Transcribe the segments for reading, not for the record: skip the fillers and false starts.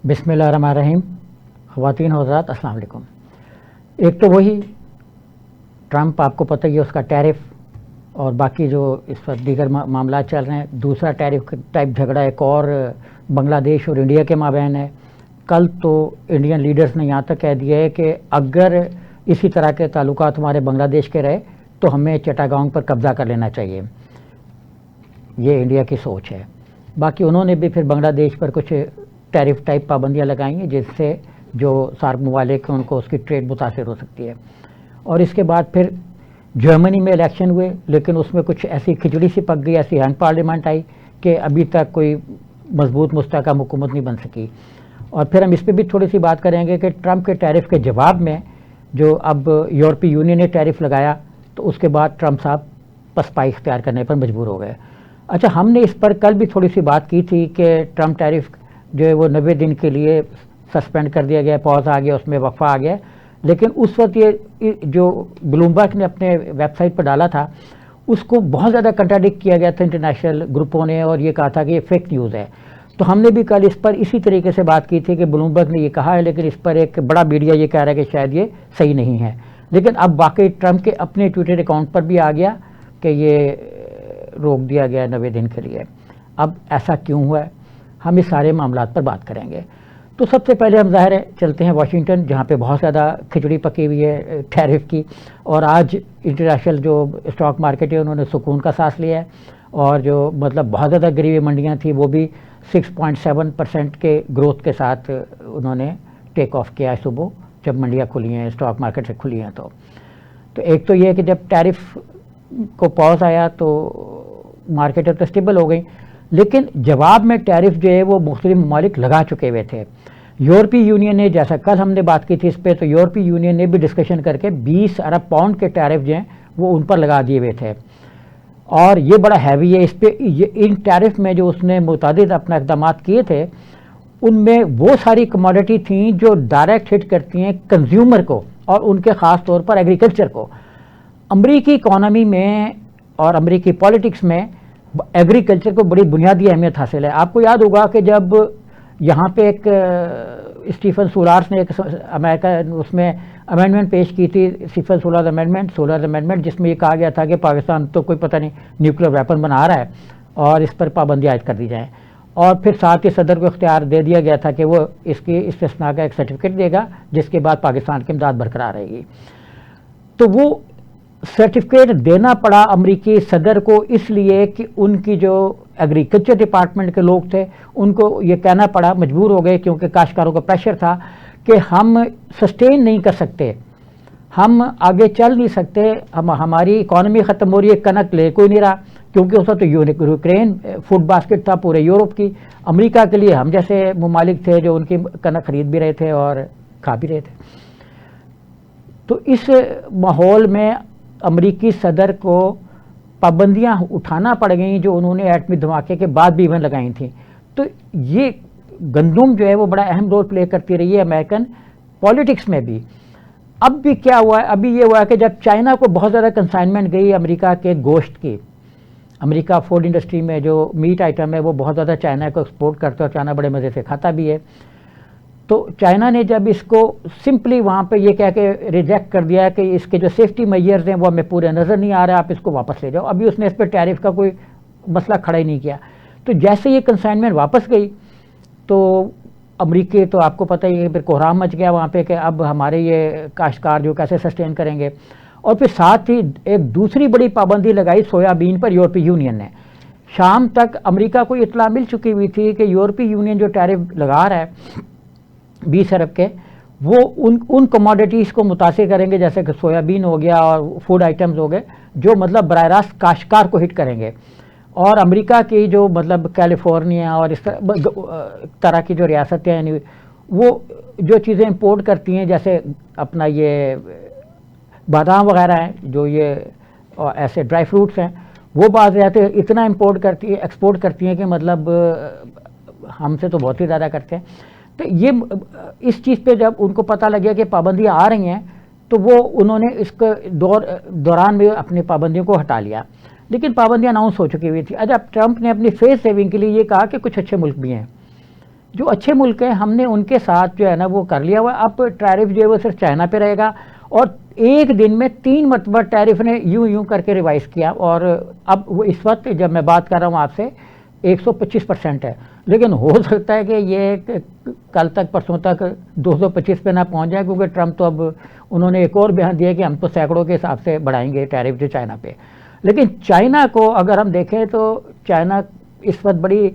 बिस्मिल्लाहिर्रहमानिर्रहीम। ख़वातीन और हज़रात, अस्सलाम वालेकुम। एक तो वही ट्रंप, आपको पता ही है, उसका टैरिफ और बाकी जो इस वक्त दीगर मामला चल रहे हैं। दूसरा टैरिफ टाइप झगड़ा एक और बांग्लादेश और इंडिया के माबैन है। कल तो इंडियन लीडर्स ने यहाँ तक कह दिया है कि अगर इसी तरह के ताल्लुकात हमारे बांग्लादेश के रहे तो हमें चिटागांग पर कब्ज़ा कर लेना चाहिए। ये इंडिया की सोच है। बाकी उन्होंने भी फिर बांग्लादेश पर कुछ टैरिफ टाइप पाबंदियां लगाई हैं जिससे जो सार्क ममालिक हैं उनको उसकी ट्रेड मुतासिर हो सकती है। और इसके बाद फिर जर्मनी में इलेक्शन हुए, लेकिन उसमें कुछ ऐसी खिचड़ी सी पक गई, ऐसी हैंग पार्लियामेंट आई कि अभी तक कोई मजबूत मुस्तहकम हुकूमत नहीं बन सकी। और फिर हम इस पर भी थोड़ी सी बात करेंगे कि ट्रंप के टैरिफ के जवाब में जो अब यूरोपीय यूनियन ने टैरिफ लगाया तो उसके बाद ट्रंप साहब पसपाई इख्तियार करने पर मजबूर हो गए। अच्छा, हमने इस पर कल भी थोड़ी सी बात की थी कि ट्रंप टैरिफ जो है वो 90 दिन के लिए सस्पेंड कर दिया गया, पॉज आ गया, उसमें वक्फा आ गया। लेकिन उस वक्त ये जो ब्लूमबर्ग ने अपने वेबसाइट पर डाला था उसको बहुत ज़्यादा कंट्राडिक्ट किया गया था इंटरनेशनल ग्रुपों ने, और ये कहा था कि ये फेक न्यूज़ है। तो हमने भी कल इस पर इसी तरीके से बात की थी कि ब्लूमबर्ग ने ये कहा है, लेकिन इस पर एक बड़ा मीडिया ये कह रहा है कि शायद ये सही नहीं है। लेकिन अब वाकई ट्रंप के अपने ट्विटर अकाउंट पर भी आ गया कि ये रोक दिया गया 90 दिन के लिए। अब ऐसा क्यों हुआ है, हम इस सारे मामलात पर बात करेंगे। तो सबसे पहले हम ज़ाहिर है चलते हैं वाशिंगटन, जहाँ पे बहुत ज़्यादा खिचड़ी पकी हुई है टैरिफ की। और आज इंटरनेशनल जो स्टॉक मार्केट है उन्होंने सुकून का सांस लिया है, और जो मतलब बहुत ज़्यादा गिरी हुई मंडियाँ थी वो भी 6.7% के ग्रोथ के साथ उन्होंने टेक ऑफ किया है सुबह जब मंडियाँ खुली हैं, स्टॉक मार्केट से खुली हैं। तो एक तो ये है कि जब टैरिफ को पॉज आया तो मार्केट तो स्टेबल हो गई, लेकिन जवाब में टैरिफ जो है वो मुख्तलिफ ममालिक लगा चुके हुए थे। यूरोपीय यूनियन ने, जैसा कल हमने बात की थी इस पर, तो यूरोपीय यूनियन ने भी डिस्कशन करके 20 अरब पाउंड के टैरिफ जो हैं वो उन पर लगा दिए हुए थे। और ये बड़ा हैवी है। इस पर इन टैरिफ में जो उसने मुतादिद अपना इक़दाम किए थे उनमें वो सारी कमोडिटी थी जो डायरेक्ट हिट करती हैं कंज्यूमर को, और उनके ख़ास तौर पर एग्रीकल्चर को। अमरीकी इकॉनमी में और अमरीकी पॉलिटिक्स में एग्रीकल्चर को बड़ी बुनियादी अहमियत हासिल है। आपको याद होगा कि जब यहाँ पे एक स्टीफन सोलार्स ने एक अमेरिका उसमें अमेंडमेंट पेश की थी, स्टीफन सोलार अमेंडमेंट, जिसमें ये कहा गया था कि पाकिस्तान तो कोई पता नहीं न्यूक्लियर वेपन बना रहा है और इस पर पाबंदी आयद कर दी जाए। और फिर साथ ही सदर को इख्तियार दे दिया गया था कि वो इसकी इस्तिस्ना का एक सर्टिफिकेट देगा जिसके बाद पाकिस्तान की इमदाद बरकरार रहेगी। तो वो सर्टिफिकेट देना पड़ा अमरीकी सदर को इसलिए कि उनकी जो एग्रीकल्चर डिपार्टमेंट के लोग थे उनको ये कहना पड़ा, मजबूर हो गए क्योंकि काश्तकारों का प्रेशर था कि हम सस्टेन नहीं कर सकते, हम आगे चल नहीं सकते, हमारी इकॉनमी ख़त्म हो रही है, कनक ले कोई नहीं रहा, क्योंकि उस वक्त तो यूक्रेन फूड बास्केट था पूरे यूरोप की। अमेरिका के लिए हम जैसे ममालिक थे जो उनकी कनक खरीद भी रहे थे और खा भी रहे थे। तो इस माहौल में अमरीकी सदर को पाबंदियां उठाना पड़ गई जो उन्होंने एटमी धमाके के बाद भी इवन लगाई थी। तो ये गंदुम जो है वो बड़ा अहम रोल प्ले करती रही है अमेरिकन पॉलिटिक्स में भी। अब भी क्या हुआ है, अभी ये हुआ है कि जब चाइना को बहुत ज़्यादा कंसाइनमेंट गई अमेरिका के गोश्त की, अमेरिका फूड इंडस्ट्री में जो मीट आइटम है वो बहुत ज़्यादा चाइना को एक्सपोर्ट करता है और चाइना बड़े मज़े से खाता भी है। तो चाइना ने जब इसको सिंपली वहाँ पे ये कह के रिजेक्ट कर दिया कि इसके जो सेफ्टी मेजर्स हैं वो हमें पूरे नज़र नहीं आ रहा, आप इसको वापस ले जाओ। अभी उसने इस पर टैरिफ का कोई मसला खड़ा ही नहीं किया। तो जैसे ये कंसाइनमेंट वापस गई तो अमरीकी, तो आपको पता ही है, फिर कोहराम मच गया वहाँ पे कि अब हमारे ये काश्तकार जो कैसे सस्टेन करेंगे। और फिर साथ ही एक दूसरी बड़ी पाबंदी लगाई सोयाबीन पर यूरोपीय यूनियन ने। शाम तक अमेरिका को इतला मिल चुकी हुई थी कि यूरोपीय यूनियन जो टैरिफ लगा रहा है 20 अरब के, वो उन कमोडिटीज़ को मुतासिर करेंगे जैसे कि सोयाबीन हो गया और फूड आइटम्स हो गए जो मतलब बराह रास्त काश्तकार को हिट करेंगे। और अमेरिका की जो मतलब कैलिफोर्निया और इस तरह की जो रियासतें हैं वो जो चीज़ें इंपोर्ट करती हैं जैसे अपना ये बादाम वगैरह हैं, जो ये ऐसे ड्राई फ्रूट्स हैं, वो बाज़ रियासतें इतना एक्सपोर्ट करती हैं कि मतलब हमसे तो बहुत ही ज़्यादा करते हैं। तो ये इस चीज़ पे जब उनको पता लग गया कि पाबंदियाँ आ रही हैं तो वो उन्होंने इसके दौरान में अपनी पाबंदियों को हटा लिया। लेकिन पाबंदियाँ अनाउंस हो चुकी हुई थी। अब ट्रंप ने अपनी फेस सेविंग के लिए ये कहा कि कुछ अच्छे मुल्क भी हैं जो अच्छे मुल्क हैं हमने उनके साथ जो है ना वो कर लिया हुआ। अब टैरिफ जो है वो सिर्फ चाइना पे रहेगा, और एक दिन में 3 मरतबा टैरिफ ने यूं करके रिवाइज किया, और अब वो इस वक्त जब मैं बात कर रहा हूँ आपसे 125% है, लेकिन हो सकता है कि ये कल तक परसों तक 225 पे ना पहुंच जाए, क्योंकि ट्रंप तो अब उन्होंने एक और बयान दिया कि हम तो सैकड़ों के हिसाब से बढ़ाएंगे टैरिफ जो चाइना पे। लेकिन चाइना को अगर हम देखें तो चाइना इस वक्त बड़ी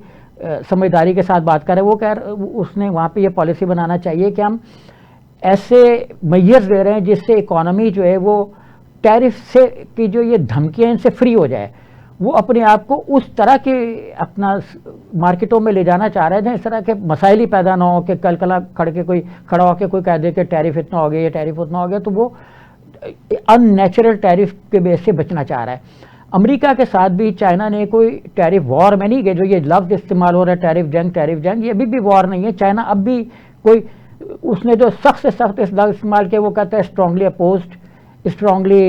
समझदारी के साथ बात कर रहे हैं। वो कह उसने वहाँ पे ये पॉलिसी बनाना चाहिए कि हम ऐसे मेजर्स दे रहे हैं जिससे इकोनॉमी जो है वो टैरिफ से की जो ये धमकियाँ इनसे फ्री हो जाए, वो अपने आप को उस तरह के अपना मार्केटों में ले जाना चाह रहे हैं इस तरह के मसाइल ही पैदा ना हो कि कल खड़ा होकर कोई कह दे कि टैरिफ इतना हो गया या टैरिफ उतना हो गया, तो वो अननेचुरल टैरिफ के बेस से बचना चाह रहा है। अमेरिका के साथ भी चाइना ने कोई टैरिफ वॉर में नहीं गए, जो ये लफ्ज़ इस्तेमाल हो रहा है टैरिफ जंग, ये अभी भी वॉर नहीं है। चाइना अब भी कोई उसने जो सख्त से सख्त इस लफ्ज़ इस्तेमाल किया वो कहता है strongly opposed, strongly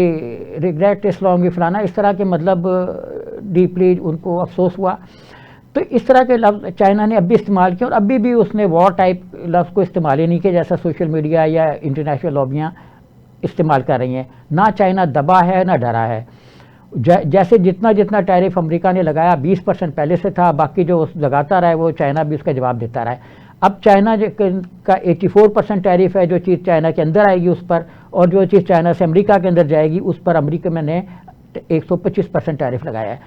regret, strongly फलाना, इस तरह के मतलब डीपली उनको अफसोस हुआ। तो इस तरह के लफ्ज़ चाइना ने अब भी इस्तेमाल किया, और अभी भी उसने वॉर टाइप लफ्ज़ को इस्तेमाल ही नहीं किया जैसा सोशल मीडिया या इंटरनेशनल लॉबियाँ इस्तेमाल कर रही हैं। ना चाइना दबा है ना डरा है। जैसे जितना टैरिफ अमेरिका ने लगाया 20% पहले से था, बाकी जो लगाता रहा है वो चाइना भी उसका जवाब देता रहा है। अब चाइना का 84% टैरिफ है, जो चीज़ चाइना के अंदर आएगी उस पर, और जो चीज़ चाइना से अमेरिका के अंदर जाएगी उस पर अमेरिका में ने 125% टैरिफ लगाया है।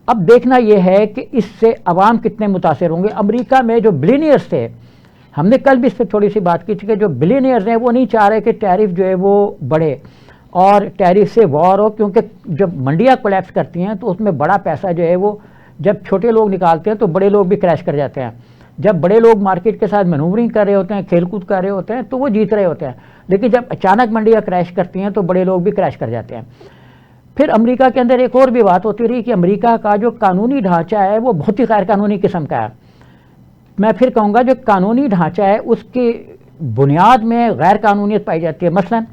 अब देखना यह है कि इससे अवाम कितने मुतासर होंगे। अमेरिका में जो बिलियनियर्स थे, हमने कल भी इस पर थोड़ी सी बात की थी कि जो बिलियनियर्स हैं वो नहीं चाह रहे कि टैरिफ जो है वो बढ़े और टैरिफ से वॉर हो, क्योंकि जब मंडियाँ कोलैप्स करती हैं तो उसमें बड़ा पैसा जो है वो जब छोटे लोग निकालते हैं तो बड़े लोग भी क्रैश कर जाते हैं। जब बड़े लोग मार्केट के साथ मैनूवरिंग कर रहे होते हैं, खेलकूद कर रहे होते हैं, तो वो जीत रहे होते हैं, लेकिन जब अचानक मंडियाँ क्रैश करती हैं तो बड़े लोग भी क्रैश कर जाते हैं। फिर अमेरिका के अंदर एक और भी बात होती रही कि अमेरिका का जो कानूनी ढांचा है वो बहुत ही गैर कानूनी किस्म का है। मैं फिर कहूँगा जो कानूनी ढांचा है उसकी बुनियाद में गैर कानूनियत पाई जाती है। मसलन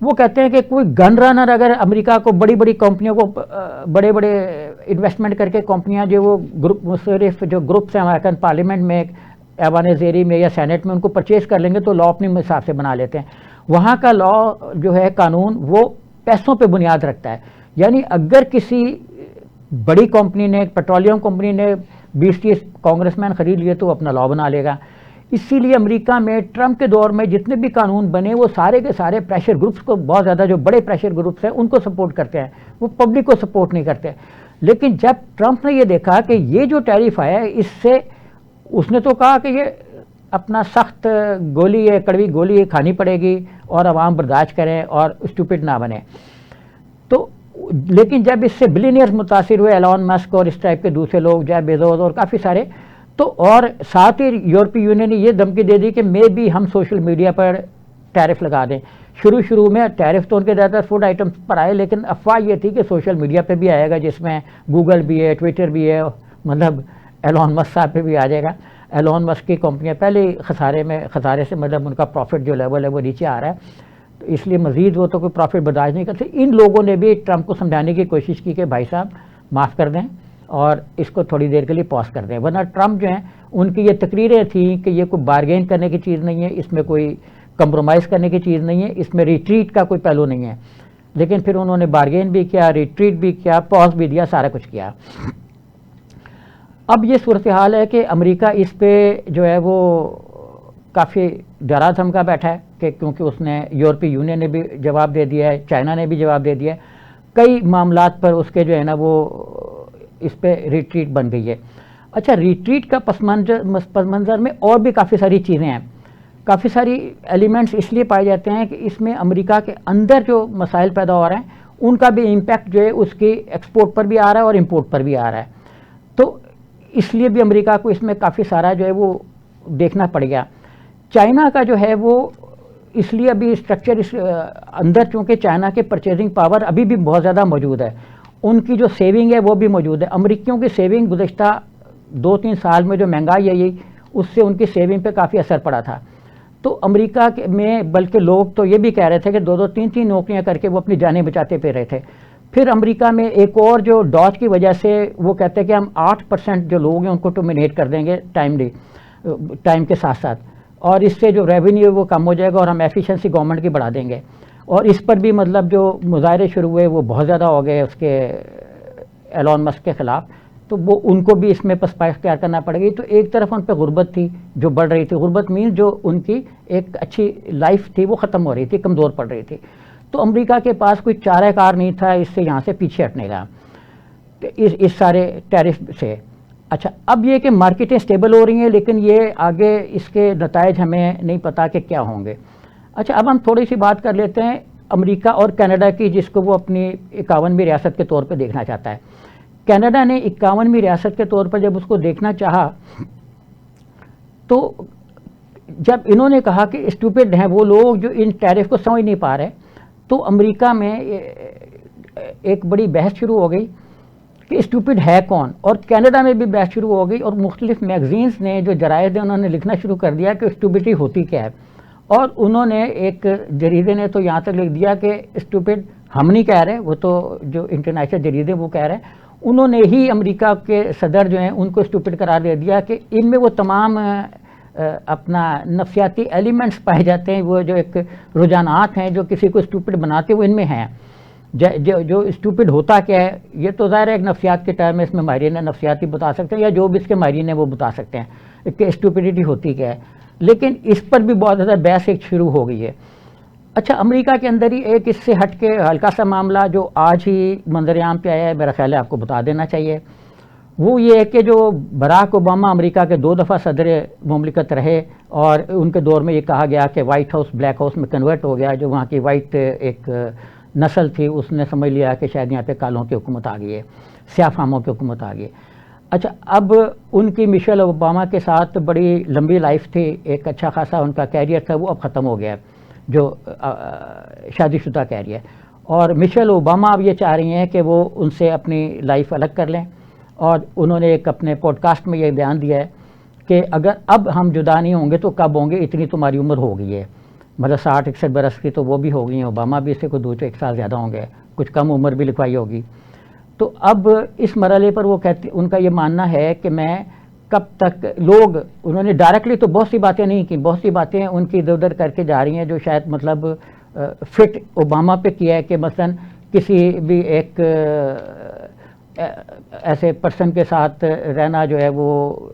वो कहते हैं कि कोई गन रनर अगर अमेरिका को बड़ी कंपनियों को बड़े इन्वेस्टमेंट करके कंपनियां जो वो ग्रुप मुशर्रफ जो ग्रुप्स हैं अमेरिकन पार्लियामेंट में, ऐवान ज़ेरी में या सेनेट में, उनको परचेज कर लेंगे तो लॉ अपने हिसाब से बना लेते हैं। वहाँ का लॉ जो है कानून वो पैसों पे बुनियाद रखता है, यानी अगर किसी बड़ी कंपनी ने, पेट्रोलियम कंपनी ने 20-30 कांग्रेसमैन खरीद लिए तो अपना लॉ बना लेगा। इसीलिए अमेरिका में ट्रंप के दौर में जितने भी कानून बने वो सारे के सारे प्रेशर ग्रुप्स को, बहुत ज़्यादा जो बड़े प्रेशर ग्रुप्स हैं उनको सपोर्ट करते हैं, वो पब्लिक को सपोर्ट नहीं करते। लेकिन जब ट्रंप ने ये देखा कि ये जो टैरिफ आया है इससे, उसने तो कहा कि ये अपना सख्त गोली है, कड़वी गोली है, खानी पड़ेगी और आवाम बर्दाश्त करें और स्टूपिड ना बने। तो लेकिन जब इससे बिलियनियर्स मुतासिर हुए, एलॉन मस्क और इस टाइप के दूसरे लोग, जेफ बेजोस और काफ़ी सारे, तो और साथ ही यूरोपीय यूनियन ने ये धमकी दे दी कि मे भी हम सोशल मीडिया पर टैरिफ लगा दें। शुरू में टैरिफ तो उनके ज़्यादातर फूड आइटम्स पर आए, लेकिन अफवाह ये थी कि सोशल मीडिया पे भी आएगा, जिसमें गूगल भी है, ट्विटर भी है, मतलब एलॉन मस्क साहब पे भी आ जाएगा। एलॉन मस्क की कंपनियाँ पहले खसारे से मतलब उनका प्रॉफिट जो लेवल है वो नीचे आ रहा है, तो इसलिए मज़ीद वो तो कोई प्रॉफिट बर्दाश्त नहीं करते। इन लोगों ने भी ट्रंप को समझाने की कोशिश की कि भाई साहब माफ़ कर दें और इसको थोड़ी देर के लिए पॉज कर दें, वरना ट्रंप जो हैं उनकी ये तकरीरें थी कि ये कोई बारगेन करने की चीज़ नहीं है, इसमें कोई कंप्रोमाइज़ करने की चीज़ नहीं है, इसमें रिट्रीट का कोई पहलू नहीं है। लेकिन फिर उन्होंने बारगेन भी किया, रिट्रीट भी किया, पॉज भी दिया, सारा कुछ किया। अब ये सूरत हाल है कि अमेरिका इस पे जो है वो काफ़ी डरा धमका बैठा है कि क्योंकि उसने, यूरोपीय यूनियन ने भी जवाब दे दिया है, चाइना ने भी जवाब दे दिया है, कई मामलात पर उसके जो है ना वो इस पे रिट्रीट बन गई है। अच्छा, रिट्रीट का पस मंज़र में और भी काफ़ी सारी चीज़ें हैं, काफ़ी सारी एलिमेंट्स इसलिए पाए जाते हैं कि इसमें अमेरिका के अंदर जो मसाइल पैदा हो रहे हैं उनका भी इम्पैक्ट जो है उसकी एक्सपोर्ट पर भी आ रहा है और इम्पोर्ट पर भी आ रहा है। तो इसलिए भी अमेरिका को इसमें काफ़ी सारा जो है वो देखना पड़ गया। चाइना का जो है वो इसलिए अभी स्ट्रक्चर इस अंदर, चूँकि चाइना के परचेजिंग पावर अभी भी बहुत ज़्यादा मौजूद है, उनकी जो सेविंग है वो भी मौजूद है। अमेरिकियों की सेविंग गुज़श्ता 2-3 साल में जो महंगाई आई उससे उनकी सेविंग पे काफ़ी असर पड़ा था। तो अमेरिका में बल्कि लोग तो ये भी कह रहे थे कि 2-2, 3-3 नौकरियां करके वो अपनी जानें बचाते फिर रहे थे। फिर अमेरिका में एक और जो डॉज की वजह से वो कहते हैं कि हम 8% जो लोग हैं उनको टर्मिनेट कर देंगे टाइमली। टाइम के साथ साथ, और इससे जो रेवेन्यू है वो कम हो जाएगा और हम एफिशिएंसी गवर्नमेंट की बढ़ा देंगे। और इस पर भी मतलब जो मुजाहरे शुरू हुए वो बहुत ज़्यादा हो गए उसके एलोन मस्क के ख़िलाफ़, तो वो उनको भी इसमें पसपा इख्तियार करना पड़ेगी। तो एक तरफ उन पर गुर्बत थी जो बढ़ रही थी, गुर्बत मीन जो उनकी एक अच्छी लाइफ थी वो ख़त्म हो रही थी, कमज़ोर पड़ रही थी। तो अमेरिका के पास कोई चाराकार नहीं था इससे यहाँ से पीछे हटने का, इस सारे टैरिफ से। अच्छा, अब ये कि मार्केटें स्टेबल हो रही हैं, लेकिन ये आगे इसके नतायज हमें नहीं पता कि क्या होंगे। अच्छा, अब हम थोड़ी सी बात कर लेते हैं अमेरिका और कनाडा की, जिसको वो अपनी 51वीं रियासत के तौर पे देखना चाहता है। कनाडा ने 51वीं रियासत के तौर पर जब उसको देखना चाहा, तो जब इन्होंने कहा कि स्टूपिड हैं वो लोग जो इन टैरिफ को समझ नहीं पा रहे, तो अमेरिका में एक बड़ी बहस शुरू हो गई कि स्टूपिड है कौन, और कनाडा में भी बहस शुरू हो गई और मुख्तलिफ मैगजीन्स ने, जो जराइद हैं, उन्होंने लिखना शुरू कर दिया कि स्टूपिडिटी होती क्या है। और उन्होंने एक जरीदे ने तो यहाँ तक लिख दिया कि स्टूपिड हम नहीं कह रहे, वो तो जो इंटरनेशनल जरीदे वो कह रहे हैं। उन्होंने ही अमेरिका के सदर जो हैं उनको स्टूपिड करार दे दिया कि इनमें वो तमाम अपना नफ्सियाती एलिमेंट्स पाए जाते हैं, वो जो एक रुझानात हैं जो किसी को स्टूपिड बनाते वो इनमें हैं। जो स्टूपिड होता क्या है, ये तो ज़ाहिर है एक नफ्सियात के टर्म में, इसमें माहिरीन नफ्सियाती बता सकते हैं या जो भी इसके माहिरीन हैं वो बता सकते हैं कि स्टूपिडिटी होती क्या है। लेकिन इस पर भी बहुत ज़्यादा बहस एक शुरू हो गई है। अच्छा, अमेरिका के अंदर ही एक इससे हट के हल्का सा मामला जो आज ही मंजरेआम पे आया है, मेरा ख्याल है आपको बता देना चाहिए। वो ये है कि जो बराक ओबामा अमेरिका के 2 दफ़ा सदर मुमलिकत रहे और उनके दौर में ये कहा गया कि वाइट हाउस ब्लैक हाउस में कन्वर्ट हो गया, जो वहाँ की वाइट एक नस्ल थी उसने समझ लिया कि शायद यहाँ पे कालों की हुकूमत आ गई है, स्याफामों की हुकूमत आ गई है। अच्छा, अब उनकी मिशेल ओबामा के साथ बड़ी लंबी लाइफ थी, एक अच्छा खासा उनका कैरियर था, वो अब ख़त्म हो गया, जो शादीशुदा कैरियर। और मिशेल ओबामा अब ये चाह रही हैं कि वो उनसे अपनी लाइफ अलग कर लें, और उन्होंने एक अपने पॉडकास्ट में ये बयान दिया है कि अगर अब हम जुदा नहीं होंगे तो कब होंगे, इतनी तुम्हारी उम्र हो गई है, मतलब 60-61 बरस की तो वो भी हो गई हैं, ओबामा भी इससे कोई 2-1 साल ज़्यादा होंगे, कुछ कम उम्र भी लिखवाई होगी। तो अब इस मरहले पर वो कहती, उनका ये मानना है कि मैं कब तक, लोग उन्होंने डायरेक्टली तो बहुत सी बातें नहीं की, बहुत सी बातें उनकी इधर उधर करके जा रही हैं जो शायद मतलब फिट ओबामा पे किया है कि मसलन किसी भी एक ऐसे पर्सन के साथ रहना जो है वो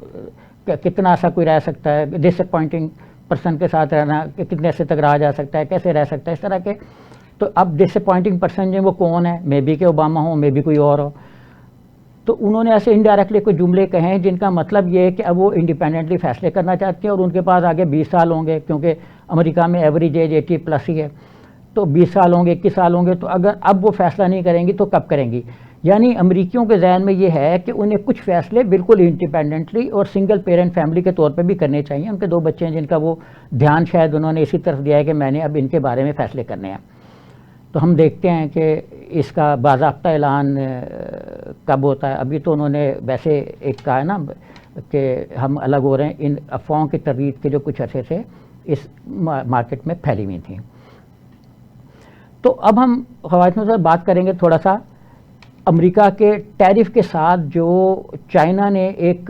कितना ऐसा कोई रह सकता है, डिसअपॉइंटिंग पर्सन के साथ रहना कितने ऐसे तक रहा जा सकता है, कैसे रह सकता है, इस तरह के। तो अब डिसअपॉइंटिंग पर्सन जो वो कौन है, मे बी के ओबामा हो, मे बी कोई और हो। तो उन्होंने ऐसे इनडायरेक्टली कुछ जुमले कहे हैं जिनका मतलब ये है कि अब वो इंडिपेंडेंटली फैसले करना चाहते हैं और उनके पास आगे 20 साल होंगे, क्योंकि अमेरिका में एवरेज एज 80+ ही है, तो 20 साल होंगे, 21 साल होंगे। तो अगर अब वो फैसला नहीं करेंगी तो कब करेंगी? यानी अमेरिकियों के जहन में ये है कि उन्हें कुछ फैसले बिल्कुल इंडिपेंडेंटली और सिंगल पेरेंट फैमिली के तौर पे भी करने चाहिए। उनके 2 बच्चे हैं जिनका वो ध्यान शायद उन्होंने इसी तरफ दिया है कि मैंने अब इनके बारे में फ़ैसले करने हैं। तो हम देखते हैं कि इसका बाज़ाब्ता ऐलान कब होता है। अभी तो उन्होंने वैसे एक कहा है ना कि हम अलग हो रहे हैं, इन अफवाहों की तरवीज के जो कुछ अरसे से इस मार्केट में फैली हुई थी। तो अब हम ख़वातीन से बात करेंगे थोड़ा सा अमेरिका के टैरिफ के साथ जो चाइना ने एक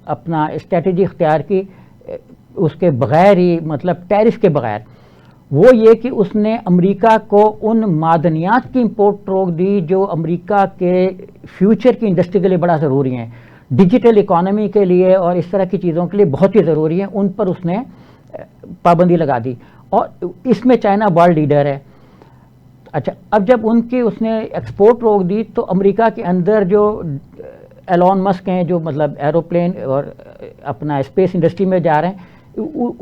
अपना स्ट्रेटजी इख्तियार की, उसके बग़ैर ही, मतलब टैरिफ के बग़ैर, वो ये कि उसने अमेरिका को उन मादनियात की इंपोर्ट रोक दी जो अमेरिका के फ्यूचर की इंडस्ट्री के लिए बड़ा ज़रूरी हैं, डिजिटल इकॉनमी के लिए और इस तरह की चीज़ों के लिए बहुत ही ज़रूरी हैं, उन पर उसने पाबंदी लगा दी। और इसमें चाइना वर्ल्ड लीडर है। अच्छा, अब जब उनकी उसने एक्सपोर्ट रोक दी तो अमेरिका के अंदर जो एलोन मस्क हैं, जो मतलब एरोप्लेन और अपना स्पेस इंडस्ट्री में जा रहे हैं,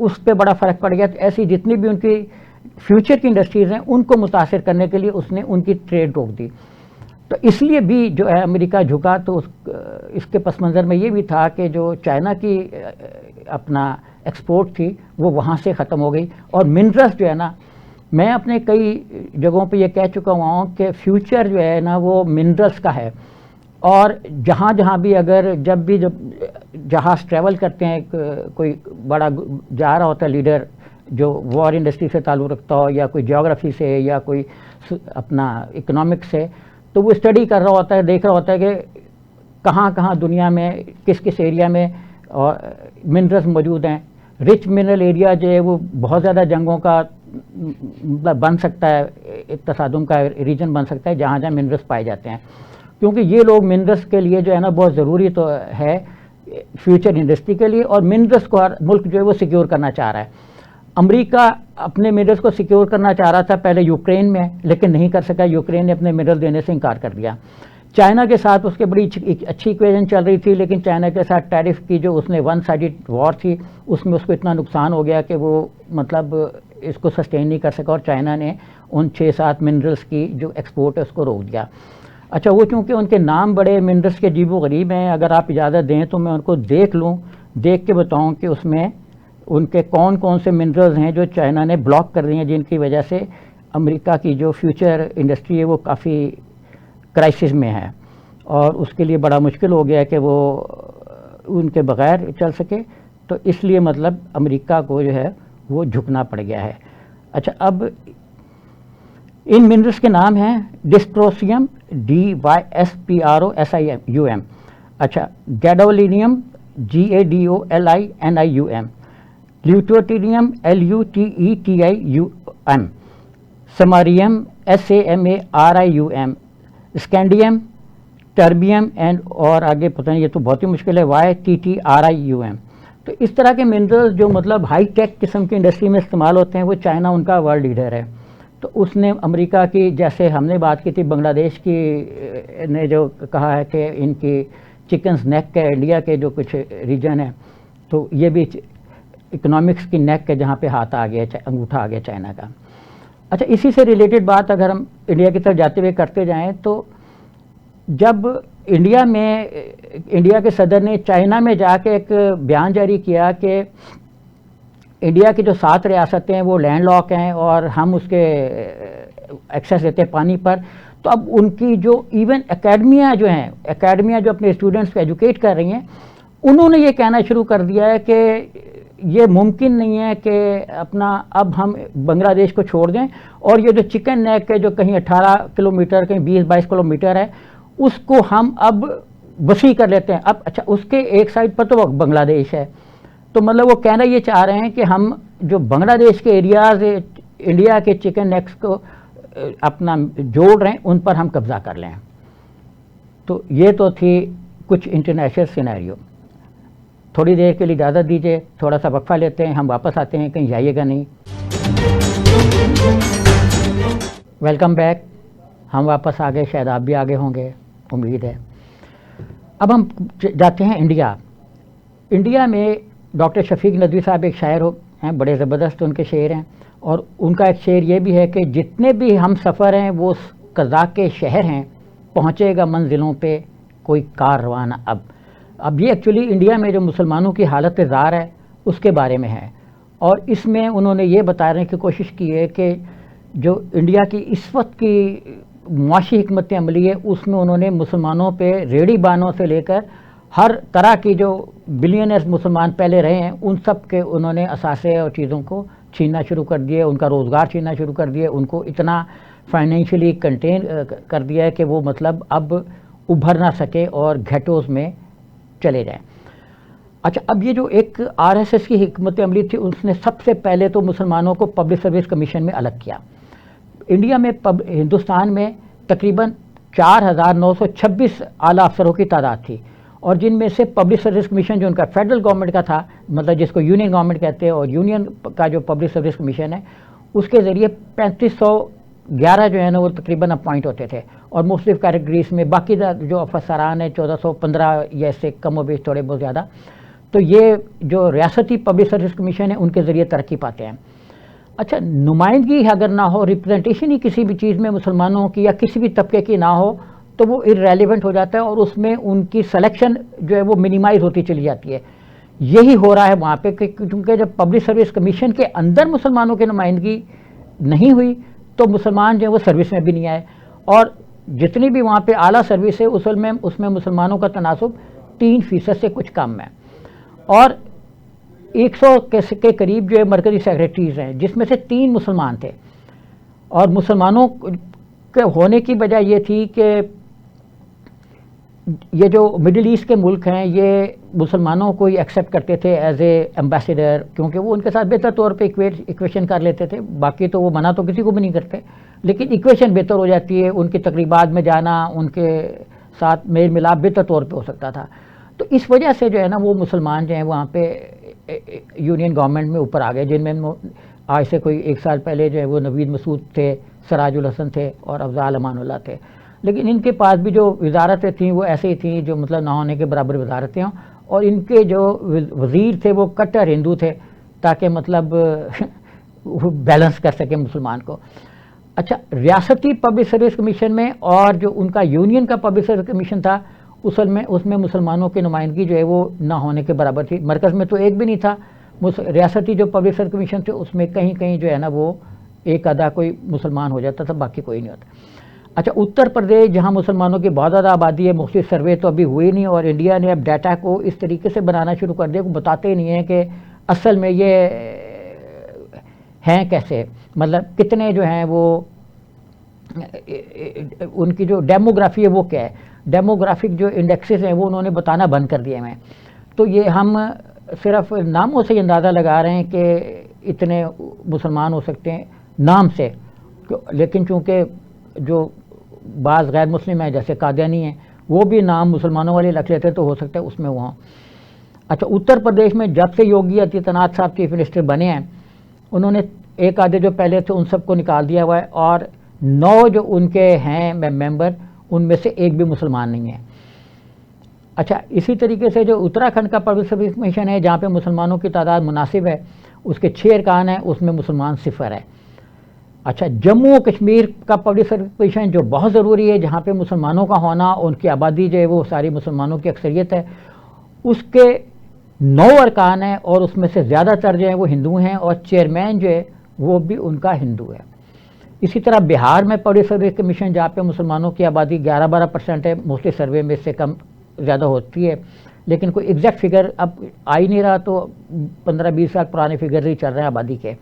उस पर बड़ा फ़र्क पड़ गया। तो ऐसी जितनी भी उनकी फ्यूचर की इंडस्ट्रीज़ हैं उनको मुतासिर करने के लिए उसने उनकी ट्रेड रोक दी। तो इसलिए भी जो है अमेरिका झुका। तो इसके पस मंज़र में ये भी था कि जो चाइना की अपना एक्सपोर्ट थी वो वहाँ से ख़त्म हो गई। और मिनरल्स जो है ना, मैं अपने कई जगहों पे ये कह चुका हुआ हूँ कि फ्यूचर जो है ना वो मिनरल्स का है। और जहाँ जहाँ भी अगर जब जहाज़ ट्रैवल करते हैं, कोई बड़ा जा रहा होता है लीडर जो वॉर इंडस्ट्री से ताल्लुक़ रखता हो या कोई ज्योग्राफी से या कोई अपना इकोनॉमिक्स से, तो वो स्टडी कर रहा होता है, देख रहा होता है कि कहाँ कहाँ दुनिया में किस किस एरिया में और मिनरल्स मौजूद हैं। रिच मिनरल एरिया जो है वो बहुत ज़्यादा जंगों का बन सकता है, तसादुम का रीजन बन सकता है जहाँ जहाँ मिनरल्स पाए जाते हैं, क्योंकि ये लोग मिनरल्स के लिए जो है ना बहुत ज़रूरी तो है फ्यूचर इंडस्ट्री के लिए, और मिनरल्स को हर मुल्क जो है वो सिक्योर करना चाह रहा है। अमेरिका अपने मिनरल्स को सिक्योर करना चाह रहा था पहले यूक्रेन में, लेकिन नहीं कर सका, यूक्रेन ने अपने मिनरल देने से इनकार कर दिया। चाइना के साथ उसके बड़ी अच्छी इक्वेशन चल रही थी, लेकिन चाइना के साथ टैरिफ की जो उसने वन साइडेड वॉर थी उसमें उसको इतना नुकसान हो गया कि वो मतलब इसको सस्टेन नहीं कर सका, और चाइना ने उन 6-7 मिनरल्स की जो एक्सपोर्ट है उसको रोक दिया। अच्छा, वो चूँकि उनके नाम बड़े मिनरल्स के अजीबो गरीब हैं, अगर आप इजाज़त दें तो मैं उनको देख लूँ, देख के बताऊँ कि उसमें उनके कौन कौन से मिनरल्स हैं जो चाइना ने ब्लॉक कर दिए हैं, जिनकी वजह से अमेरिका की जो फ्यूचर इंडस्ट्री है वो काफ़ी क्राइसिस में है, और उसके लिए बड़ा मुश्किल हो गया है कि वो उनके बग़ैर चल सके। तो इसलिए मतलब अमेरिका को जो है वो झुकना पड़ गया है। अच्छा, अब इन मिनरल्स के नाम हैं डिस्ट्रोसियम DYSPROSIUM, अच्छा gadolinium GADOLINIUM, ल्यूटोटिनियम LUTETIUM, समारियम SAMARIUM, scandium, terbium and और आगे पता नहीं, ये तो बहुत ही मुश्किल है, YTTRIUM। तो इस तरह के मिनरल्स जो मतलब हाई टेक किस्म की इंडस्ट्री में इस्तेमाल होते हैं, वो चाइना उनका वर्ल्ड लीडर है। तो उसने अमेरिका की, जैसे हमने बात की थी बांग्लादेश की ने जो कहा है कि इनकी चिकन्स नेक के इंडिया के जो कुछ रीजन है, तो ये भी इकोनॉमिक्स की नेक के जहाँ पे हाथ आ गया, अंगूठा आ गया चाइना का। अच्छा, इसी से रिलेटेड बात अगर हम इंडिया की तरफ जाते हुए करते जाएं, तो जब इंडिया के सदर ने चाइना में जाके एक बयान जारी किया कि इंडिया की जो 7 रियासतें हैं वो लैंडलॉक हैं और हम उसके एक्सेस देते हैं पानी पर, तो अब उनकी जो इवन एकेडमियाँ जो अपने स्टूडेंट्स को एजुकेट कर रही हैं, उन्होंने ये कहना शुरू कर दिया है कि ये मुमकिन नहीं है कि अब हम बांग्लादेश को छोड़ दें, और ये जो चिकन नेक है जो कहीं 18 किलोमीटर कहीं 20-22 किलोमीटर है, उसको हम अब वसी कर लेते हैं। अब अच्छा, उसके एक साइड पर तो बांग्लादेश है, तो मतलब वो कहना ये चाह रहे हैं कि हम जो बांग्लादेश के एरियाज इंडिया के चिकन नेक्स को अपना जोड़ रहे हैं, उन पर हम कब्जा कर लें। तो ये तो थी कुछ इंटरनेशनल सिनेरियो। थोड़ी देर के लिए इजाज़त दीजिए, थोड़ा सा वक्फा लेते हैं, हम वापस आते हैं, कहीं जाइएगा नहीं। वेलकम बैक, हम वापस आ गए, शायद आप भी आगे होंगे, उम्मीद है। अब हम जाते हैं इंडिया में डॉक्टर शफीक नदवी साहब एक शायर हैं, बड़े ज़बरदस्त उनके शेर हैं, और उनका एक शेर ये भी है कि जितने भी हम सफ़र हैं वो कज़ा के शहर हैं, पहुँचेगा मंजिलों पे कोई कारवां अब ये एक्चुअली इंडिया में जो मुसलमानों की हालत ज़ार है उसके बारे में है, और इसमें उन्होंने ये बताने की कोशिश की है कि जो इंडिया की इस वक्त की मुआशी हिकमत अमली है, उसमें उन्होंने मुसलमानों पे रेड़ी बानों से लेकर हर तरह की जो बिलियनर्स मुसलमान पहले रहे हैं, उन सब के उन्होंने असासे और चीज़ों को छीनना शुरू कर दिए, उनका रोज़गार छीनना शुरू कर दिए, उनको इतना फाइनेंशियली कंटेन कर दिया है कि वो मतलब अब उभर ना सके और घेटोज़ में चले जाएं। अच्छा, अब ये जो एक RSS की हिकमत अमली थी, उसने सबसे पहले तो मुसलमानों को पब्लिक सर्विस कमीशन में अलग किया। इंडिया में हिंदुस्तान में तकरीबन 4,926 आला अफसरों की तादाद थी, और जिनमें से पब्लिक सर्विस कमीशन जो उनका फेडरल गवर्नमेंट का था, मतलब जिसको यूनियन गवर्नमेंट कहते हैं, और यूनियन का जो पब्लिक सर्विस कमीशन है उसके ज़रिए 3511 जो है ना वो तकरीबन अपॉइंट होते थे, और मुख्तलिफ कैटेगरीज में बाकी जो अफसरान है 1415 या इससे कम व बेश थोड़े बहुत ज़्यादा। तो ये जो रियासती पब्लिक सर्विस कमीशन है उनके ज़रिए तरक्की पाते हैं। अच्छा, नुमाइंदगी अगर ना हो, रिप्रेजेंटेशन ही किसी भी चीज़ में मुसलमानों की या किसी भी तबके की ना हो, तो वो इररेलेवेंट हो जाता है, और उसमें उनकी सिलेक्शन जो है वो मिनिमाइज़ होती चली जाती है। यही हो रहा है वहाँ पे, क्योंकि जब पब्लिक सर्विस कमीशन के अंदर मुसलमानों की नुमाइंदगी नहीं हुई तो मुसलमान जो है वो सर्विस में भी नहीं आए, और जितनी भी वहाँ पे आला सर्विस है उसमें मुसलमानों का तनासुब 3% से कुछ कम है, और 100 के करीब जो है मरकज़ी सेक्रेटरीज़ हैं, जिसमें से 3 मुसलमान थे। और मुसलमानों के होने की वजह ये थी कि ये जो मिडिल ईस्ट के मुल्क हैं ये मुसलमानों को ही एक्सेप्ट करते थे एज ए एम्बेसडर, क्योंकि वो उनके साथ बेहतर तौर पे इक्वेशन कर लेते थे। बाकी तो वो मना तो किसी को भी नहीं करते, लेकिन इक्वेशन बेहतर हो जाती है, उनकी तकरीबात में जाना, उनके साथ मेल मिलाप बेहतर तौर पे हो सकता था। तो इस वजह से जो है ना वो मुसलमान जो हैं वहाँ पे यूनियन गवर्नमेंट में ऊपर आ गए, जिनमें आज से कोई 1 साल पहले जो है वो नवीद मसूद थे, सराजुल हसन थे और अफजाल अमानुल्लाह थे। लेकिन इनके पास भी जो वजारतें थीं वो ऐसे ही थीं जो मतलब ना होने के बराबर वजारतें हों, और इनके जो वज़ीर थे वो कट्टर हिंदू थे, ताकि मतलब वो बैलेंस कर सके मुसलमान को। अच्छा, रियासती पब्लिक सर्विस कमीशन में और जो उनका यूनियन का पब्लिक सर्विस कमीशन था उसमें मुसलमानों की नुमाइंदगी जो है वो ना होने के बराबर थी। मरकज़ में तो एक भी नहीं था। रियासती जो पब्लिक सर्विस कमीशन थे उसमें कहीं कहीं जो है ना वो एक आधा कोई मुसलमान हो जाता था, बाकी कोई नहीं होता। अच्छा, उत्तर प्रदेश जहाँ मुसलमानों की बहुत ज़्यादा आबादी है, मुख्तलिफ सर्वे तो अभी हुई नहीं, और इंडिया ने अब डाटा को इस तरीके से बनाना शुरू कर दिया, को बताते ही नहीं है कि असल में ये हैं कैसे, मतलब कितने जो हैं वो उनकी जो डेमोग्राफी है वो क्या है। डेमोग्राफिक जो इंडेक्सेस हैं वो उन्होंने बताना बंद कर दिए हैं। तो ये हम सिर्फ नामों से अंदाज़ा लगा रहे हैं कि इतने मुसलमान हो सकते हैं नाम से, लेकिन चूँकि जो बाज़ गैर मुस्लिम हैं जैसे कादियानी हैं वो भी नाम मुसलमानों वाले रख लेते हैं, तो हो सकता है उसमें वो हों। अच्छा, उत्तर प्रदेश में जब से योगी आदित्यनाथ साहब चीफ मिनिस्टर बने हैं उन्होंने एक आधे जो पहले थे उन सबको निकाल दिया हुआ है, और 9 जो उनके हैं मेंबर उनमें से एक भी मुसलमान नहीं है। अच्छा, इसी तरीके से जो उत्तराखंड का पब्लिक सर्विस कमीशन है जहाँ पे मुसलमानों की तादाद मुनासिब है, उसके 6 अरकान हैं, उसमें मुसलमान 0 है। अच्छा, जम्मू और कश्मीर का पब्लिक सर्विस कमीशन जो बहुत ज़रूरी है, जहाँ पे मुसलमानों का होना, उनकी आबादी जो है वो सारी मुसलमानों की अक्सरियत है, उसके 9 अरकान हैं और उसमें से ज़्यादातर जो हैं वो हिंदू हैं, और चेयरमैन जो है वो भी उनका हिंदू है। इसी तरह बिहार में पब्लिक सर्विस कमीशन जहाँ पे मुसलमानों की आबादी 11-12% है, मोस्टली सर्वे में इससे कम ज़्यादा होती है, लेकिन कोई एग्जैक्ट फिगर अब आ ही नहीं रहा, तो 15-20 साल पुराने फिगर ही चल रहे हैं आबादी के।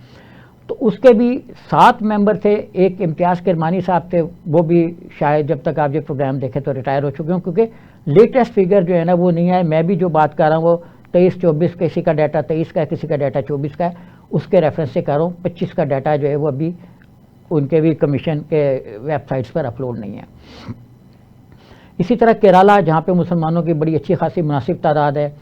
तो उसके भी 7 मेंबर थे। एक इम्तियाज़ किरमानी साहब थे, वो भी शायद जब तक आप ये प्रोग्राम देखें तो रिटायर हो चुके हों, क्योंकि लेटेस्ट फिगर जो है ना वो नहीं है। मैं भी जो बात कर रहा हूँ वो 23-24 किसी का डाटा 23 का है, किसी का डाटा 24 का है, उसके रेफरेंस से कर रहा हूँ। 25 का डाटा जो है वो अभी उनके भी कमीशन के वेबसाइट्स पर अपलोड नहीं है। इसी तरह केरला जहाँ पे मुसलमानों की बड़ी अच्छी खासी मुनासिब तादाद है,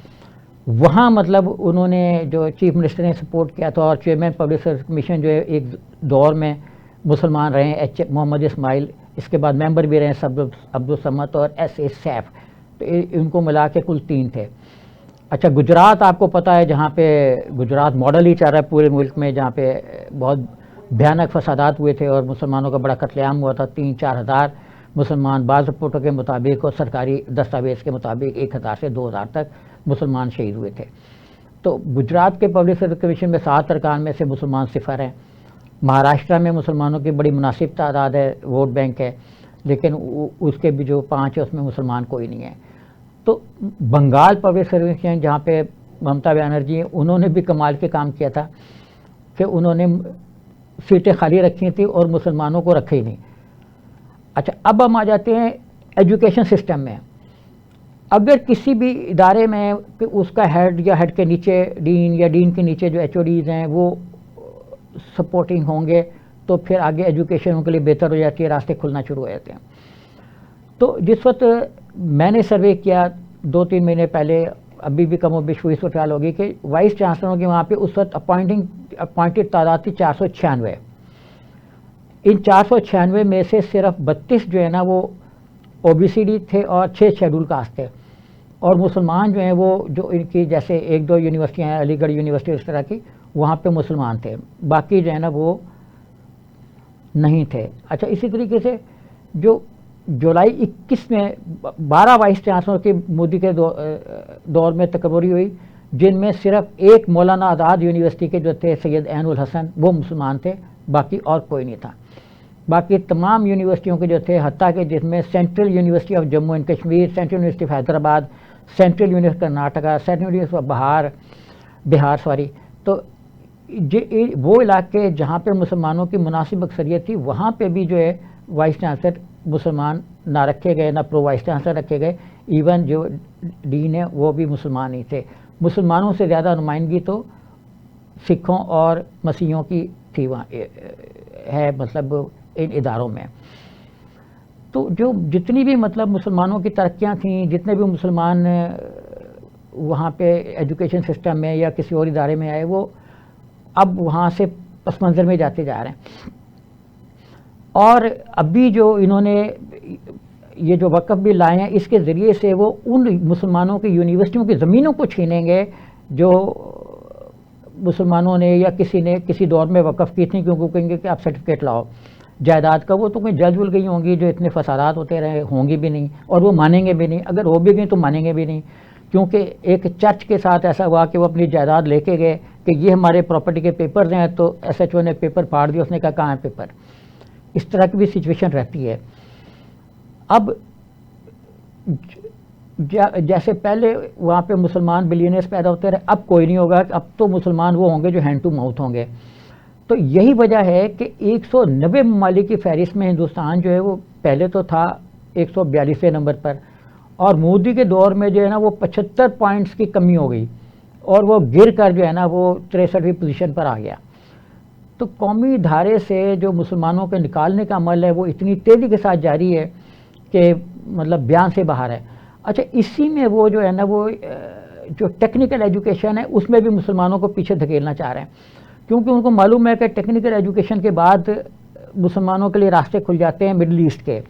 वहाँ मतलब उन्होंने जो चीफ मिनिस्टर ने सपोर्ट किया था, और चेयरमैन पब्लिक सर्विस कमीशन जो है एक दौर में मुसलमान रहे हैं एच मोहम्मद इस्माइल, इसके बाद मेंबर भी रहे हैं अब्दुल समद और S.A. सैफ, तो इनको मिला के कुल 3 थे। अच्छा, गुजरात आपको पता है जहाँ पे गुजरात मॉडल ही चल रहा है पूरे मुल्क में, जहाँ पे बहुत भयानक फसादात हुए थे और मुसलमानों का बड़ा कत्लेआम हुआ था। 3-4 हज़ार मुसलमान बाज़ रिपोर्टों के मुताबिक और सरकारी दस्तावेज़ के मुताबिक 1000 से 2000 तक मुसलमान शहीद हुए थे। तो गुजरात के पब्लिक सर्विस कमीशन में 7 अरकान में से मुसलमान 0 हैं। महाराष्ट्र में मुसलमानों की बड़ी मुनासिब तादाद है, वोट बैंक है, लेकिन उसके भी जो 5 है उसमें मुसलमान कोई नहीं है। तो बंगाल पब्लिक सर्विस कमीशन जहाँ पे ममता बनर्जी उन्होंने भी कमाल के काम किया था कि उन्होंने सीटें खाली रखी थी और मुसलमानों को रखे ही नहीं। अच्छा, अब हम आ जाते हैं एजुकेशन सिस्टम में। अगर किसी भी इदारे में कि उसका हेड या हेड के नीचे डीन या डीन के नीचे जो HODs हैं वो सपोर्टिंग होंगे, तो फिर आगे एजुकेशन के लिए बेहतर हो जाती है, रास्ते खुलना शुरू हो जाते हैं। तो जिस वक्त मैंने सर्वे किया 2-3 महीने पहले, अभी भी कम बेश वही सूरत होगी कि वाइस चांसलरों की वहाँ पे उस वक्त अपॉइंटेड तादाद थी 496। इन 496 में से सिर्फ 32 जो है ना वो OBCD थे और 6 शेड्यूल कास्ट थे, और मुसलमान जो हैं वो जो इनकी जैसे 1-2 यूनिवर्सिटियाँ हैं, अलीगढ़ यूनिवर्सिटी इस तरह की, वहाँ पे मुसलमान थे, बाकी जो है ना वो नहीं थे। अच्छा, इसी तरीके से जो जुलाई 21 में 12 वाइस चांसलर की मोदी के दौर में तकरीरी हुई, जिनमें सिर्फ एक मौलाना आज़ाद यूनिवर्सिटी के जो थे सैयद ऐन उल हसन वो मुसलमान थे, बाकी और कोई नहीं था। बाकी तमाम यूनिवर्सिटियों के जो थे, हत्ता कि जिसमें central university of Jammu and Kashmir, central university of Hyderabad, central university Karnataka, central university of Bihar तो वो इलाके जहाँ पे मुसलमानों की मुनासिब अक्सरियत थी, वहाँ पे भी जो है वाइस चांसलर मुसलमान ना रखे गए, ना प्रो वाइस चांसलर रखे गए। इवन जो डीन है वो भी मुसलमान ही थे। मुसलमानों से ज़्यादा नुमाइंदगी तो सिखों और मसीहों की थी वहाँ है, मतलब इन इदारों में। तो जो जितनी भी मतलब मुसलमानों की तरक्कियाँ थीं, जितने भी मुसलमान वहाँ पे एजुकेशन सिस्टम में या किसी और इदारे में आए, वो अब वहाँ से पस मंज़र में जाते जा रहे हैं। और अभी जो इन्होंने ये जो वक़्फ़ बिल लाए हैं, इसके ज़रिए से वो उन मुसलमानों की यूनिवर्सिटियों की ज़मीनों को छीनेंगे जो मुसलमानों ने या किसी ने किसी दौर में वक़्फ़ की थी, क्योंकि कहेंगे कि आप सर्टिफिकेट लाओ जायदाद का। वो तो कहीं जल गई होंगी, जो इतने फसादात होते रहे होंगी भी नहीं, और वो मानेंगे भी नहीं। अगर हो भी गई तो मानेंगे भी नहीं, क्योंकि एक चर्च के साथ ऐसा हुआ कि वो अपनी जायदाद लेके गए कि ये हमारे प्रॉपर्टी के पेपर्स हैं, तो SHO ने पेपर फाड़ दिया, उसने कहा कहाँ है पेपर। इस तरह की भी सिचुएशन रहती है। अब जैसे पहले वहाँ पे मुसलमान बिलियनर्स पैदा होते रहे, अब कोई नहीं होगा। अब तो मुसलमान वो होंगे जो हैंड टू माउथ होंगे। तो यही वजह है कि 190 ममालिक की फहरिस्त में हिंदुस्तान जो है वो पहले तो था 142वें नंबर पर, और मोदी के दौर में जो है ना वो 75 पॉइंट्स की कमी हो गई, और वो गिर कर जो है ना वो 63वीं पोजीशन पर आ गया। तो कौमी धारे से जो मुसलमानों के निकालने का अमल है वो इतनी तेज़ी के साथ जारी है कि मतलब बयान से बाहर है। अच्छा, इसी में वो जो है ना वो जो टेक्निकल एजुकेशन है उसमें भी मुसलमानों को पीछे धकेलना चाह रहे हैं, क्योंकि उनको मालूम है कि टेक्निकल एजुकेशन के बाद मुसलमानों के लिए रास्ते खुल जाते हैं मिडिल ईस्ट के,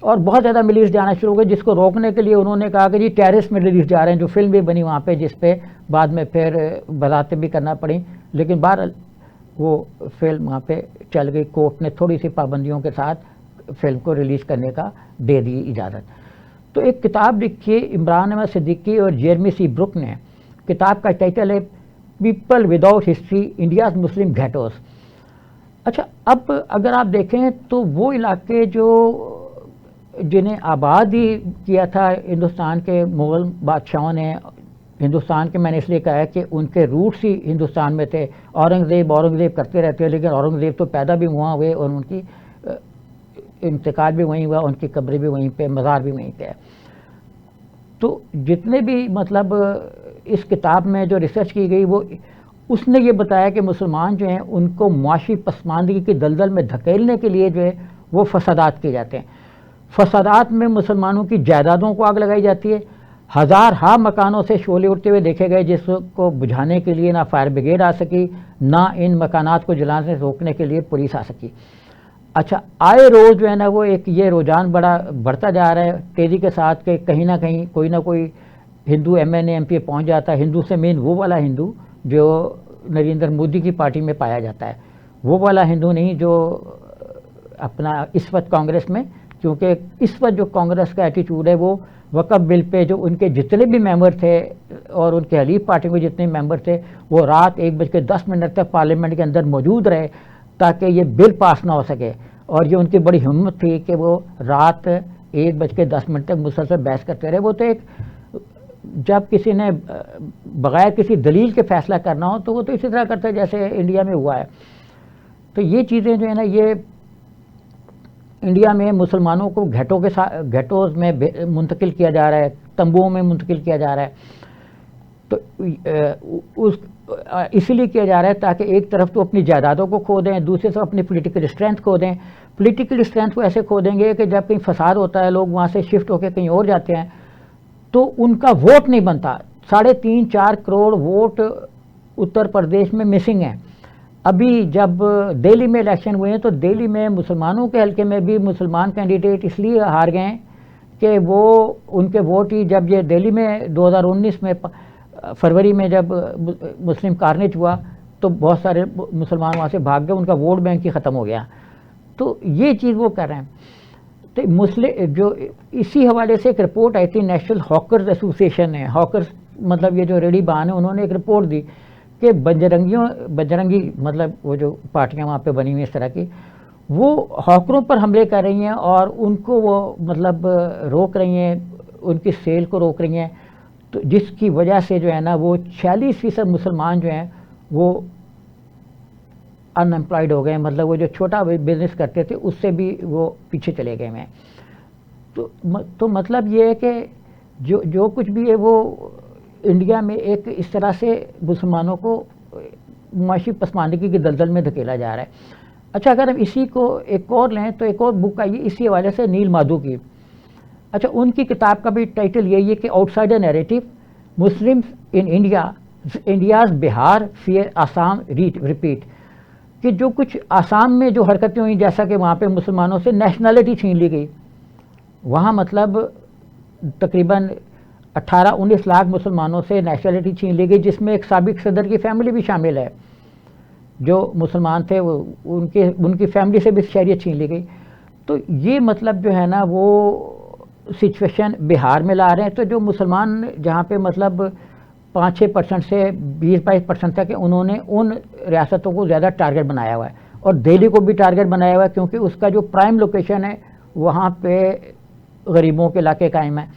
और बहुत ज़्यादा मिडिल ईस्ट जाना शुरू हो गए, जिसको रोकने के लिए उन्होंने कहा कि जी टेररिस्ट मिडिल ईस्ट जा रहे हैं, जो फिल्म भी बनी वहाँ पे, जिस पे बाद में फिर वजाहतें भी करना पड़ी, लेकिन बहरहाल वो फिल्म वहाँ पे चल गई। कोर्ट ने थोड़ी सी पाबंदियों के साथ फिल्म को रिलीज़ करने का दे दी इजाज़त। तो एक किताब लिखी इमरान अहमद सिद्दीकी और जेरमी सी ब्रुक ने। किताब का टाइटल है पीपल विदाउट हिस्ट्री, इंडियाज मुस्लिम घेटोस। अच्छा, अब अगर आप देखें तो वो इलाके जो जिन्हें आबाद ही किया था हिंदुस्तान के मुग़ल बादशाहों ने, हिंदुस्तान के मैंने इसलिए कहा है कि उनके रूट्स ही हिंदुस्तान में थे। औरंगज़ेब करते रहते हैं, लेकिन औरंगज़ेब तो पैदा भी वहाँ हुए और उनकी इंतकाल भी वहीं हुआ, उनकी कब्र भी वहीं पे, मज़ार भी वहीं पे है। तो जितने भी मतलब इस किताब में जो रिसर्च की गई, वो उसने ये बताया कि मुसलमान जो हैं उनको मुआशी पसमानदगी की दलदल में धकेलने के लिए जो है वो फसादात किए जाते हैं। फसादात में मुसलमानों की जायदादों को आग लगाई जाती है। हज़ार मकानों से शोले उठते हुए देखे गए, जिसको बुझाने के लिए ना फायर ब्रिगेड आ सकी, ना इन मकानात को जलाने से रोकने के लिए पुलिस आ सकी। अच्छा, आए रोज़ जो है ना वो एक ये रुझान बढ़ता जा रहा है तेज़ी के साथ कि कहीं ना कहीं कोई ना कोई हिंदू MNA MP पहुँच जाता है। हिंदू से मेन वो वाला हिंदू जो नरेंद्र मोदी की पार्टी में पाया जाता है, वो वाला हिंदू नहीं जो अपना इस वक्त कांग्रेस में, क्योंकि इस वक्त जो कांग्रेस का एटीट्यूड है वो वक़्फ़ बिल पे जो उनके जितने भी मेंबर थे और उनके हलीफ पार्टी में जितने मेंबर थे, वो रात 1:10 तक पार्लियामेंट के अंदर मौजूद रहे ताकि ये बिल पास ना हो सके। और ये उनकी बड़ी हिम्मत थी कि वो रात 1:10 तक मुसलसल बहस करते रहे। वो तो एक, जब किसी ने बगैर किसी दलील के फैसला करना हो तो वो तो इसी तरह करते जैसे इंडिया में हुआ है। तो ये चीज़ें जो है ना, ये इंडिया में मुसलमानों को घेटों के साथ, घेटोज़ में मुंतकिल किया जा रहा है, तंबुओं में मुंतकिल किया जा रहा है। तो इसीलिए किया जा रहा है ताकि एक तरफ तो अपनी जायदादों को खो दें, दूसरी तरफ अपनी पॉलिटिकल स्ट्रेंथ खो दें। पॉलिटिकल स्ट्रेंथ को ऐसे खो देंगे कि जब कहीं फसाद होता है, लोग वहाँ से शिफ्ट होकर कहीं और जाते हैं, तो उनका वोट नहीं बनता। 3.5-4 करोड़ वोट उत्तर प्रदेश में मिसिंग हैं। अभी जब दिल्ली में इलेक्शन हुए हैं तो दिल्ली में मुसलमानों के हल्के में भी मुसलमान कैंडिडेट इसलिए हार गए कि वो उनके वोट ही, जब ये दिल्ली में 2019 में फरवरी में जब मुस्लिम कार्नेज हुआ तो बहुत सारे मुसलमान वहाँ से भाग गए, उनका वोट बैंक ही ख़त्म हो गया। तो ये चीज़ वो कर रहे हैं। तो मुस्लिम जो इसी हवाले से एक रिपोर्ट आई थी, नेशनल हॉकर्स एसोसिएशन है, हॉकर्स मतलब ये जो रेडी बान है, उन्होंने एक रिपोर्ट दी कि बजरंगी मतलब वो जो पार्टियां वहाँ पे बनी हुई इस तरह की, वो हॉकरों पर हमले कर रही हैं और उनको वो मतलब रोक रही हैं, उनकी सेल को रोक रही हैं। तो जिसकी वजह से जो है ना वो 46% मुसलमान जो हैं वो अनएम्प्लॉयड हो गए, मतलब वो जो छोटा बिजनेस करते थे उससे भी वो पीछे चले गए हैं। तो मतलब ये है कि जो जो कुछ भी है वो इंडिया में एक इस तरह से मुसलमानों को मुआशी पसमानदगी की दलदल में धकेला जा रहा है। अच्छा, अगर हम इसी को एक और लें तो एक और बुक आई इसी हवाले से, नील माधु की। अच्छा, उनकी किताब का भी टाइटल यही है कि outsider narrative, Muslims in India, India's Bihar fear Assam repeat, कि जो कुछ आसाम में जो हरकतें हुई, जैसा कि वहाँ पे मुसलमानों से नेशनलिटी छीन ली गई, वहाँ मतलब तकरीबन 18-19 लाख मुसलमानों से नेशनलिटी छीन ली गई, जिसमें एक साबिक सदर की फैमिली भी शामिल है। जो मुसलमान थे वो उनकी फैमिली से भी शहरियत छीन ली गई। तो ये मतलब जो है ना वो सिचुएशन बिहार में ला रहे हैं। तो जो मुसलमान जहाँ पे मतलब 5-6% से 20-22% तक है, उन्होंने उन रियासतों को ज़्यादा टारगेट बनाया हुआ है, और दिल्ली को भी टारगेट बनाया हुआ है, क्योंकि उसका जो प्राइम लोकेशन है वहाँ पे गरीबों के इलाके कायम है।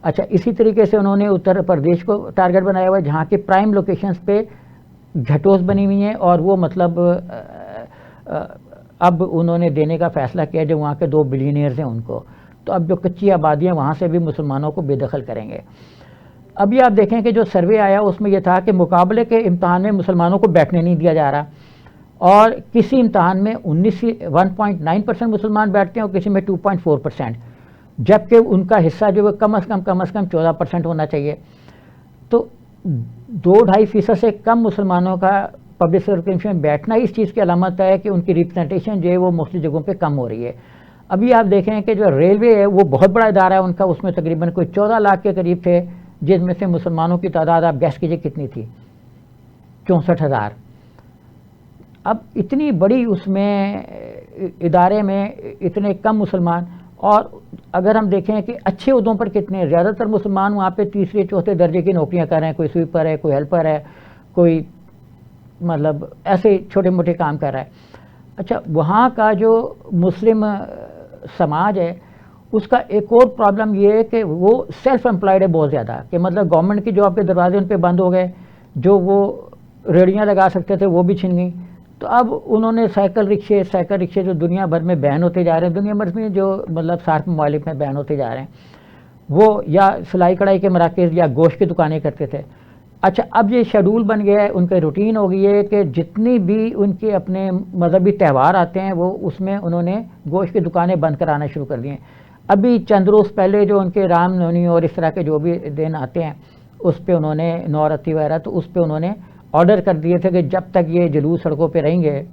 अच्छा, इसी तरीके से उन्होंने उत्तर प्रदेश को टारगेट बनाया हुआ है, जहाँ के प्राइम लोकेशंस पे घटोस बनी हुई हैं, और वो मतलब अब उन्होंने देने का फ़ैसला किया जो वहाँ के 2 बिलियनियर्स हैं उनको। तो अब जो कच्ची आबादियाँ वहाँ से भी मुसलमानों को बेदखल करेंगे। अभी आप देखें कि जो सर्वे आया उसमें यह था कि मुकाबले के इम्तहान में मुसलमानों को बैठने नहीं दिया जा रहा, और किसी इम्तहान में 1.9% मुसलमान बैठते हैं और किसी में 2.4%, जबकि उनका हिस्सा जो है कम से कम 14% होना चाहिए। तो 2-2.5% से कम मुसलमानों का पब्लिक सर्विस कमीशन में बैठना इस चीज़ की अलामत है कि उनकी रिप्रेजेंटेशन जो है वो मुख्तलिफ जगहों पे कम हो रही है। अभी आप देखें कि जो रेलवे है वो बहुत बड़ा इदारा है उनका, उसमें तकरीबन कोई 14 लाख के करीब थे, जिसमें से मुसलमानों की तादाद आप गैस कीजिए कितनी थी, 64,000। अब इतनी बड़ी उसमें इदारे में इतने कम मुसलमान, और अगर हम देखें कि अच्छे उहदों पर कितने, ज़्यादातर मुसलमान वहाँ पे 3-4 दर्जे की नौकरियाँ कर रहे हैं, कोई स्वीपर है, कोई हेल्पर है, कोई मतलब ऐसे छोटे मोटे काम कर रहा है। अच्छा, वहाँ का जो मुस्लिम समाज है उसका एक और प्रॉब्लम ये है कि वो सेल्फ एम्प्लॉयड है बहुत ज़्यादा, कि मतलब गवर्नमेंट की जॉब के दरवाजे उन पे बंद हो गए, जो वो रेहड़ियाँ लगा सकते थे वो भी छिन गई। तो अब उन्होंने साइकिल रिक्शे जो दुनिया भर में बैन होते जा रहे हैं, दुनिया भर में जो मतलब सार्क ममालिक में बैन होते जा रहे हैं, वो या सिलाई कढ़ाई के मराकज़ या गोश्त की दुकानें करते थे। अच्छा, अब ये शेड्यूल बन गया है, उनका रूटीन हो गई है कि जितनी भी उनके अपने मजहबी त्यौहार आते हैं वो उसमें उन्होंने गोश्त की दुकानें बंद कराना शुरू कर दी हैं। अभी चंद रोज़ पहले जो उनके रामनवमी और इस तरह के जो भी दिन आते हैं उस पर उन्होंने नौरती वगैरह, तो उस पर उन्होंने ऑर्डर कर दिए थे कि जब तक ये जुलूस सड़कों पे रहेंगे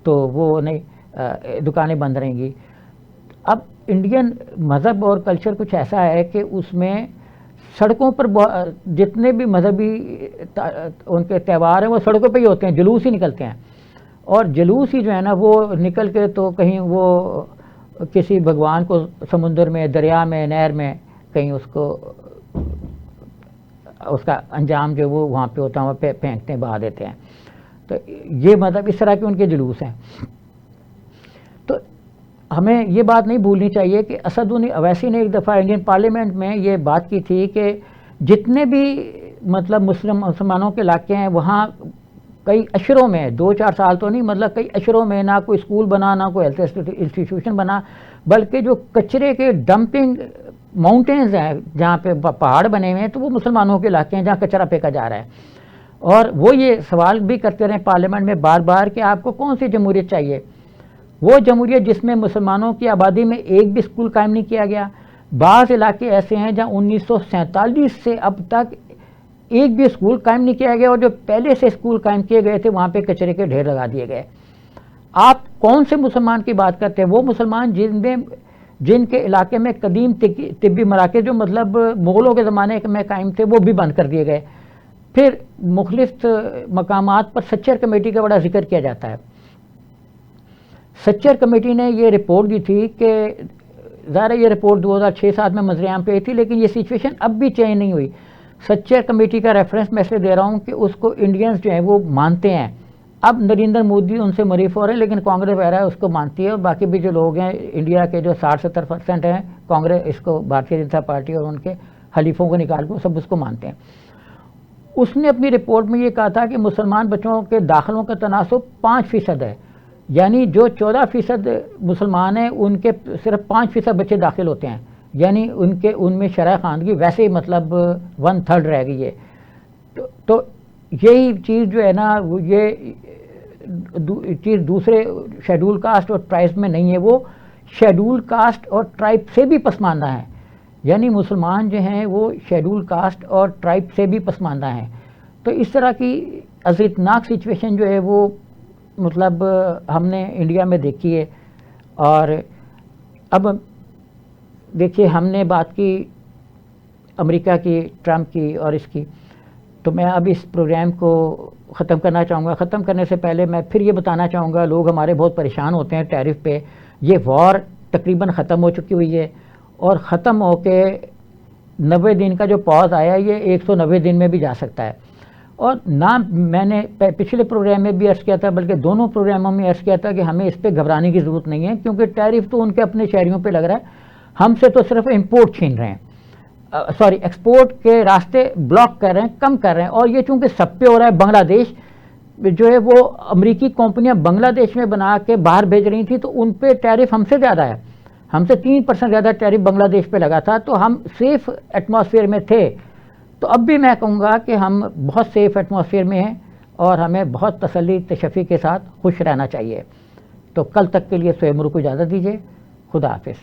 तो वो नहीं दुकानें बंद रहेंगी। अब इंडियन मज़हब और कल्चर कुछ ऐसा है कि उसमें सड़कों पर जितने भी मजहबी उनके त्यौहार हैं वो सड़कों पे ही होते हैं, जुलूस ही निकलते हैं, और जुलूस ही जो है ना वो निकल के तो कहीं वो किसी भगवान को समुद्र में, दरिया में, नहर में कहीं उसका अंजाम जो वो वहाँ पे होता है, वहाँ पे फेंकते हैं, बहा देते हैं। तो ये मतलब इस तरह के उनके जुलूस हैं। तो हमें ये बात नहीं भूलनी चाहिए कि असदुद्दीन अवैसी ने एक दफ़ा इंडियन पार्लियामेंट में ये बात की थी कि जितने भी मतलब मुसलमानों के इलाके हैं वहाँ कई अशरों में, 2-4 साल तो नहीं, मतलब कई अशरों में ना कोई स्कूल बना, ना कोई हेल्थ इंस्टीट्यूशन बना, बल्कि जो कचरे के डंपिंग माउंटेन्स हैं जहाँ पे पहाड़ बने हुए हैं, तो वो मुसलमानों के इलाके हैं जहाँ कचरा फेंका जा रहा है। और वो ये सवाल भी करते रहे पार्लियामेंट में बार बार कि आपको कौन सी जमहूरियत चाहिए, वो जमहूरियत जिसमें मुसलमानों की आबादी में एक भी स्कूल कायम नहीं किया गया। बाज़ इलाके ऐसे हैं जहाँ 1947 से अब तक एक भी स्कूल कायम नहीं किया गया, और जो पहले से स्कूल कायम किए गए थे वहाँ पे कचरे के ढेर लगा दिए गए। आप कौन से मुसलमान की बात करते हैं? वो मुसलमान जिनके इलाके में कदीम तिब्बी मराकज़ जो मतलब मुग़लों के ज़माने में कायम थे वो भी बंद कर दिए गए। फिर मुख्तलिफ मकामात पर सच्चर कमेटी का बड़ा जिक्र किया जाता है। सच्चर कमेटी ने ये रिपोर्ट दी थी कि ज़ाहिर ये रिपोर्ट 2006-7 में मंजर-ए-आम पे आई थी, लेकिन ये सिचुएशन अब भी चेंज नहीं हुई। सच्चर कमेटी का रेफरेंस मैं इसलिए दे रहा हूँ कि उसको इंडियंस जो हैं वो मानते हैं। अब नरेंद्र मोदी उनसे मुरीफ हो रहे हैं, लेकिन कांग्रेस वगैरह उसको मानती है, और बाकी भी जो लोग हैं इंडिया के जो 60-70% हैं, कांग्रेस इसको, भारतीय जनता पार्टी और उनके हलीफों को निकाल कर सब उसको मानते हैं। उसने अपनी रिपोर्ट में ये कहा था कि मुसलमान बच्चों के दाखिलों का तनासुब 5% है, यानी जो 14% मुसलमान हैं उनके सिर्फ 5% बच्चे दाखिल होते हैं, यानी उनमें शरह खानगी वैसे ही मतलब 1/3 रह गई है। तो यही चीज़ जो है ना, ये चीज़ दूसरे शेड्यूल कास्ट और ट्राइब्स में नहीं है, वो शेड्यूल कास्ट और ट्राइब से भी पसमानदा हैं। यानी मुसलमान जो हैं वो शेड्यूल कास्ट और ट्राइब से भी पसमानदा हैं। तो इस तरह की अज़ीतनाक सिचुएशन जो है वो मतलब हमने इंडिया में देखी है। और अब देखिए, हमने बात की अमेरिका की, ट्रंप की और इसकी, तो मैं अब इस प्रोग्राम को ख़त्म करना चाहूँगा। ख़त्म करने से पहले मैं फिर ये बताना चाहूँगा, लोग हमारे बहुत परेशान होते हैं टैरिफ पे। ये वॉर तकरीबन ख़त्म हो चुकी हुई है और ख़त्म हो के 90 दिन का जो पॉज आया ये 190 दिन में भी जा सकता है। और ना मैंने पिछले प्रोग्राम में भी अर्ज़ किया था, बल्कि दोनों प्रोग्रामों में अर्ज़ किया था कि हमें इस पर घबराने की ज़रूरत नहीं है, क्योंकि टैरिफ तो उनके अपने शहरियों पे लग रहा है, हमसे तो सिर्फ इंपोर्ट छीन रहे हैं, एक्सपोर्ट के रास्ते ब्लॉक कर रहे हैं, कम कर रहे हैं। और ये चूँकि सब पे हो रहा है, बांग्लादेश जो है वो अमेरिकी कंपनियां बांग्लादेश में बना के बाहर भेज रही थी, तो उन पे टैरिफ हमसे ज़्यादा है, हमसे 3% ज़्यादा टैरिफ बांग्लादेश पे लगा था। तो हम सेफ़ एटमॉस्फेयर में थे। तो अब भी मैं कहूँगा कि हम बहुत सेफ़ एटमॉस्फेयर में हैं और हमें बहुत तसल्ली तशफ़ी के साथ खुश रहना चाहिए। तो कल तक के लिए स्वयं को इजाज़त दीजिए। खुदा हाफिज़।